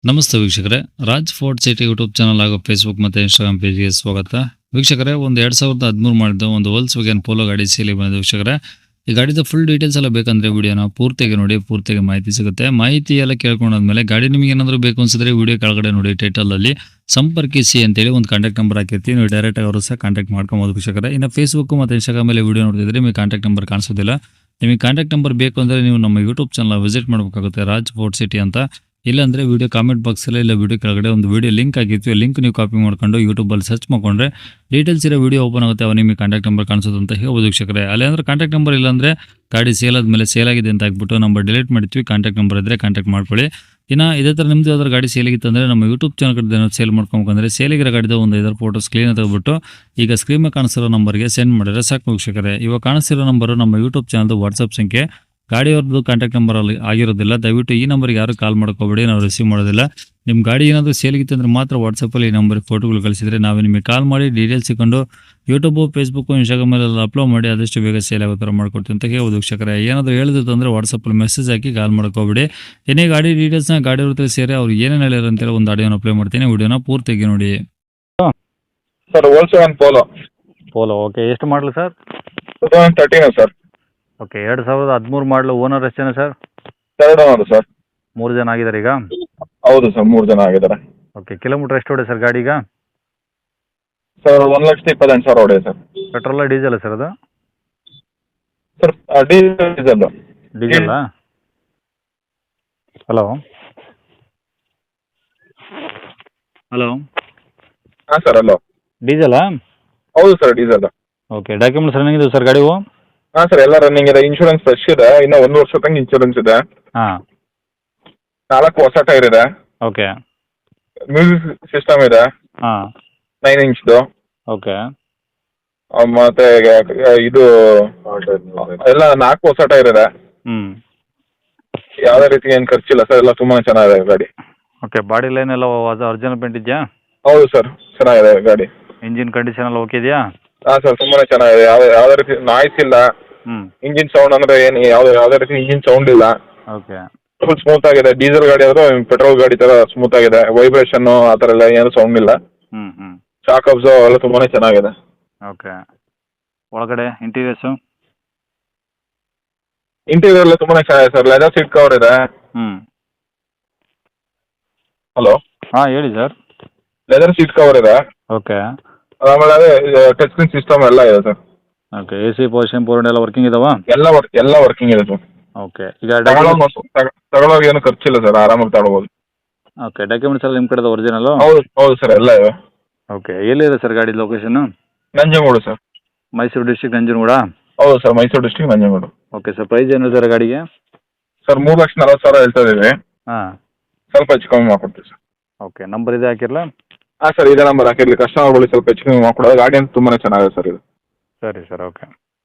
ನಮಸ್ತೆ ವೀಕ್ಷಕರೇ, Raj fort city YouTube channel ಹಾಗೂ ಫೇಸ್ಬುಕ್ ಮತ್ತು ಇನ್ಸ್ಟಾಗ್ರಾಮ್ ಪೇಜ್ಗೆ ಸ್ವಾಗತ. ವೀಕ್ಷಕರೇ, ಒಂದು 2013 ಮಾಡಿದ್ದು ಒಂದು ವೋಲ್ಕ್ಸ್ವ್ಯಾಗನ್ ಪೋಲೋ ಗಾಡಿ ಸೇಲಿ ಬಂದಿದೆ. ವೀಕ್ಷಕರೇ, ಈ ಗಾಡಿದ ಫುಲ್ ಡೀಟೇಲ್ಸ್ ಎಲ್ಲ ಬೇಕಂದ್ರೆ ವಿಡಿಯೋನ ಪೂರ್ತಿಯಾಗಿ ನೋಡಿ, ಪೂರ್ತಿಯಾಗಿ ಮಾಹಿತಿ ಸಿಗುತ್ತೆ. ಮಾಹಿತಿ ಎಲ್ಲ ಕೇಳ್ಕೊಂಡಾದ್ಮೇಲೆ ಗಾಡಿ ನಿಮಗೆ ಏನಾದರೂ ಬೇಕು ಅನ್ಸಿದ್ರೆ ವಿಡಿಯೋ ಕೆಳಗಡೆ ನೋಡಿ ಟೈಟಲಲ್ಲಿ ಸಂಪರ್ಕಿಸಿ ಅಂತೇಳಿ ಒಂದು ಕಾಂಟ್ಯಾಕ್ಟ್ ನಂಬರ್ ಹಾಕಿರ್ತೀವಿ. ನೀವು ಡೈರೆಕ್ಟಾಗಿ ಅವರು ಸಹ ಕಾಂಟ್ಯಾಕ್ಟ್ ಮಾಡ್ಕೊಬೋದು ವೀಕ್ಷಕರೇ. ಇನ್ನು ಫೇಸ್ಬುಕ್ ಮತ್ತು ಇನ್ಸ್ಟಾಗ್ರಾಮಲ್ಲಿ ವಿಡಿಯೋ ನೋಡ್ತಿದ್ರೆ ನಿಮಗೆ ಕಾಂಟ್ಯಾಕ್ಟ್ ನಂಬರ್ ಕಾಣಿಸೋದಿಲ್ಲ. ನಿಮಗೆ ಕಾಂಟ್ಯಾಕ್ಟ್ ನಂಬರ್ ಬೇಕು ಅಂದರೆ ನೀವು ನಮ್ಮ ಯೂಟ್ಯೂಬ್ ಚಾನಲ್ ವಿಸಿಟ್ ಮಾಡಬೇಕಾಗುತ್ತೆ, ರಾಜ್ ಫೋರ್ಟ್ ಸಿಟಿ ಅಂತ. ಇಲ್ಲಾಂದರೆ ವಿಡಿಯೋ ಕಾಮೆಂಟ್ ಬಾಕ್ಸಲ್ಲಿ ಇಲ್ಲ ವಿಡಿಯೋ ಕೆಳಗಡೆ ಒಂದು ವಿಡಿಯೋ ಲಿಂಕ್ ಆಗಿರ್ತೀವಿ. ಲಿಂಕ್ ನೀವು ಕಾಪಿ ಮಾಡ್ಕೊಂಡು ಯೂಟ್ಯೂಬಲ್ಲಿ ಸರ್ಚ್ ಮಾಡಿಕೊಂಡ್ರೆ ಡೀಟೇಲ್ಸ್ ಇರೋ ವಿಡಿಯೋ ಓಪನ್ ಆಗುತ್ತೆ. ಅವ ನಿಮಗೆ ಕಾಂಟ್ಯಾಕ್ಟ್ ನಂಬರ್ ಕಾಣಿಸೋದು ಅಂತ ಹೇಳ್ಬೋದು ವೀಕ್ಷಕರೇ. ಅಲ್ಲಿ ಅಂದರೆ ಕಾಂಟ್ಯಾಕ್ಟ್ ನಂಬರ್ ಇಲ್ಲಾಂದರೆ ಗಾಡಿ ಸೇಲ್ ಆದಮೇಲೆ ಸೇಲ್ ಆಗಿದೆ ಅಂತ ಹಾಕ್ಬಿಟ್ಟು ನಂಬರ್ ಡಿಲೀಟ್ ಮಾಡ್ತೀವಿ. ಕಾಂಟ್ಯಾಕ್ಟ್ ನಂಬರ್ ಇದ್ದರೆ ಕಾಂಟ್ಯಾಕ್ಟ್ ಮಾಡ್ಕೊಳ್ಳಿ. ಇನ್ನು ಇದೇ ಥರ ನಿಮ್ಮದು ಯಾವ್ದಾದ್ರು ಗಾಡಿ ಸೇಲಿಗಿತ್ತು ಅಂದರೆ ನಮ್ಮ ಯೂಟ್ಯೂಬ್ ಚಾನಲ್ ಕಡೆ ಸೇಲ್ ಮಾಡ್ಕೊಬೇಕಂದ್ರೆ ಸೇಲಿಗಿರೋ ಗಾಡಿದ ಒಂದು 5 ಫೋಟೋಸ್ ಕ್ಲೀನ್ ತೆಗೆದುಬಿಟ್ಟು ಈಗ ಸ್ಕ್ರೀನ್ ಮೇಲೆ ಕಾಣಿಸಿರೋ ನಂಬರ್ಗೆ ಸೆಂಡ್ ಮಾಡಿದ್ರೆ ಸಾಕು ವೀಕ್ಷಕರೇ. ಇವಾಗ ಕಾಣಿಸಿರೋ ನಂಬರು ನಮ್ಮ ಯೂಟ್ಯೂಬ್ ಚಾನಲ್ದು ವಾಟ್ಸಪ್ ಸಂಖ್ಯೆ. ಗಾಡಿಯವ್ರದ್ದು ಕಾಂಟ್ಯಾಕ್ಟ್ ನಂಬರ್ ಅಲ್ಲಿ ಆಗಿರೋದಿಲ್ಲ. ದಯವಿಟ್ಟು ಈ ನಂಬರ್ಗೆ ಯಾರು ಕಾಲ್ ಮಾಡ್ಕೋಬೇಡಿ, ನಾವು ರಿಸೀವ್ ಮಾಡೋದಿಲ್ಲ. ನಿಮ್ಮ ಗಾಡಿ ಏನಾದರೂ ಸೇಲಿಗಿತ್ತು ಅಂದರೆ ಮಾತ್ರ ವಾಟ್ಸಪ್ಪಲ್ಲಿ ಈ ನಂಬರ್ಗೆ ಫೋಟೋಗಳು ಕಳಿಸಿದರೆ ನಾವೇ ನಿಮಗೆ ಕಾಲ್ ಮಾಡಿ ಡೀಟೇಲ್ಸ್ ಸಿಕ್ಕೊಂಡು ಯೂಟ್ಯೂಬು, ಫೇಸ್ಬುಕ್ಕು, ಇನ್ಸ್ಟಾಗ್ರಾಮಲ್ಲೆಲ್ಲ ಅಪ್ಲೋಡ್ ಮಾಡಿ ಆದಷ್ಟು ಬೇಗ ಸೇಲ್ ಆಗೋ ಥರ ಮಾಡ್ಕೊಡ್ತೀವಿ ಅಂತ ಹೇಳ್ಬೋದು ವೀಕ್ಷಕರೇ. ಏನಾದರೂ ಹೇಳಿದ್ರು ಅಂದರೆ ವಾಟ್ಸಪ್ಪಲ್ಲಿ ಮೆಸೇಜ್ ಹಾಕಿ ಕಾಲ್ ಮಾಡ್ಕೋಬೇಡಿ. ಏನೇ ಗಾಡಿ ಡೀಟೇಲ್ಸ್ನ ಗಾಡಿಯವ್ರ ಹತ್ರ ಸೇರಿ ಅವ್ರು ಏನೇನು ಹೇಳ್ಯಾರ ಅಂತೇಳಿ ಒಂದು ಆಡಿಯೋನ ಅಪ್ಲೈ ಮಾಡ್ತೀನಿ. ವಿಡಿಯೋನ ಪೂರ್ತಿಯಾಗಿ ನೋಡಿ. Sir Volkswagen Polo okay. ಎಷ್ಟು ಮಾಡಲು ಸರ್? 2013 ಸರ್. ಓಕೆ. 2013 ಮಾಡಲು. ಓನರ್ ಎಷ್ಟು ಜನ ಸರ್? 2 owner sir. 3 ಜನ ಆಗಿದ್ದಾರೆ ಈಗ? ಹೌದು ಸರ್, 3 ಜನ ಆಗಿದ್ದಾರೆ. ಓಕೆ. ಕಿಲೋಮೀಟ್ರ್ ಎಷ್ಟು ಹೊಡೆ ಸರ್ ಗಾಡಿ ಈಗ? ಸರ್ 1,28,000 ಹೊಡೆಯ ಸರ್. ಪೆಟ್ರೋಲ ಡೀಸೆಲ್ಲ ಸರ್ ಅದು? Sir diesel. ಡೀಸೆಲ್ಲಾ? ಹಲೋ ಹಲೋ ಹಾಂ ಸರ್, ಹಲೋ. ಡೀಸೆಲ್ಲಾ? ಹೌದು sir, diesel. Okay. Documents running ಇದೆ ಸರ್ ಗಾಡಿವು? ಹಾಂ ಸರ್, ಎಲ್ಲ ರನ್ನಿಂಗ್ ಇದೆ. ಇನ್ಶೂರೆನ್ಸ್ ಫ್ರೆಶ್ ಇದೆ. ಇನ್ನೂ 1 ವರ್ಷ ತನಕ ಇನ್ಶೂರೆನ್ಸ್ ಇದೆ. ಹಾಂ. 4 ಹೊಸ ಟೈರ್ ಇದೆ. ಓಕೆ. ಮ್ಯೂಸಿಕ್ ಸಿಸ್ಟಮ್ ಇದೆ. ಹಾಂ. 9 ಇಂಚ್ದು. ಓಕೆ. ಮತ್ತೆ ಇದು ಎಲ್ಲ 4 ಹೊಸ ಟೈರ್ ಇದೆ. ಹ್ಞೂ. ಯಾವುದೇ ರೀತಿ ಏನು ಖರ್ಚಿಲ್ಲ ಸರ್, ಎಲ್ಲ ತುಂಬಾ ಚೆನ್ನಾಗಿದೆ ಗಾಡಿ. ಓಕೆ. ಬಾಡಿ ಲೈನ್ ಎಲ್ಲ ಒರಿಜಿನಲ್ ಪೇಂಟ್ ಇದೆಯಾ? ಹೌದು ಸರ್, ಚೆನ್ನಾಗಿದೆ ಗಾಡಿ. ಇಂಜಿನ್ ಕಂಡೀಷನ್ ಎಲ್ಲ ಓಕೆ ಇದೆಯಾ? ಹಾಂ ಸರ್, ತುಂಬಾ ಚೆನ್ನಾಗಿದೆ. ಯಾವುದೇ ರೀತಿ ನಾಯ್ಸ್ ಇಲ್ಲ. ಹ್ಞೂ. ಇಂಜಿನ್ ಸೌಂಡ್ ಅಂದರೆ ಏನು ಯಾವುದೇ ರೀತಿ ಇಂಜಿನ್ ಸೌಂಡ್ ಇಲ್ಲ. ಓಕೆ. ಫುಲ್ ಸ್ಮೂತ್ ಆಗಿದೆ. ಡೀಸೆಲ್ ಗಾಡಿ ಆದರೂ ಪೆಟ್ರೋಲ್ ಗಾಡಿ ಥರ ಸ್ಮೂತ್ ಆಗಿದೆ. ವೈಬ್ರೇಷನ್ನು ಆ ಥರ ಎಲ್ಲ ಏನು ಸೌಂಡ್ ಇಲ್ಲ. ಹ್ಞೂ ಹ್ಞೂ. ಶಾಕ್ ಅಬ್ಸರ್ವ್ ಎಲ್ಲ ತುಂಬಾ ಚೆನ್ನಾಗಿದೆ. ಓಕೆ. ಒಳಗಡೆ ಇಂಟೀರಿಯರ್ಸು? ಇಂಟೀರಿಯರ್ ಎಲ್ಲ ತುಂಬಾ ಚೆನ್ನಾಗಿದೆ ಸರ್. ಲೆದರ್ ಸೀಟ್ ಕವರ್ ಇದೆ. ಹ್ಞೂ. ಹಲೋ. ಹಾಂ ಹೇಳಿ ಸರ್. ಲೆದರ್ ಸೀಟ್ ಕವರ್ ಇದೆ. ಓಕೆ. ಆಮೇಲೆ ಅದೇ ಟಚ್ ಸ್ಕ್ರೀನ್ ಸಿಸ್ಟಮ್ ಎಲ್ಲ ಇದೆ sir. Okay. A C portion poured ಎಲ್ಲ ವರ್ಕಿಂಗ್ ಇದಾವಾ? ಎಲ್ಲ ವರ್ಕಿಂಗ್ ಇದೆ ಸರ್. ಓಕೆ. ಈಗ ಡಾಕ್ಯುಮೆಂಟ್ಸ್? ತಗೊಳ್ಳೋವಾಗ ಏನು ಖರ್ಚಿಲ್ಲ ಸರ್, ಆರಾಮಾಗಿ ತಗೊಳ್ಬೋದು. ಓಕೆ. ಡಾಕ್ಯುಮೆಂಟ್ಸ್ ಎಲ್ಲ ನಿಮ್ಮ ಕಡೆದ ಒರಿಜಿನಲ್ಲು? ಹೌದು ಸರ್, ಎಲ್ಲ ಇದೆ. ಓಕೆ. ಎಲ್ಲಿದೆ ಸರ್ ಗಾಡಿ location? Nanjangud sir. Mysuru district ನಂಜನಗೂಡ? ಹೌದು sir, Mysuru district Nanjangud. Okay sir. Price ಏನು ಸರ್ ಗಾಡಿಗೆ? ಸರ್ 3,40,000 ಹೇಳ್ತಾ ಇದ್ದೀವಿ. ಹಾಂ. ಸ್ವಲ್ಪ ಹೆಚ್ಚು ಕಮ್ಮಿ ಮಾಡ್ಕೊಡ್ತೀವಿ ಸರ್. ಓಕೆ. ನಂಬರ್ ಇದೆ ಹಾಕಿರಲಾ? ಹಾಂ ಸರ್, ಇದೇ ನಂಬರ್ ಹಾಕಿರಲಿ. ಕಸ್ಟಮರ್ಗಳಿಗೆ ಸ್ವಲ್ಪ ಹೆಚ್ಚು ಕಮ್ಮಿ ಮಾಡ್ಕೊಡೋದು. ಗಾಡಿ ಅಂತ ತುಂಬಾ ಚೆನ್ನಾಗಿದೆ ಸರ್ ಇದು. ಸರಿ ಸರ್. ಓಕೆ.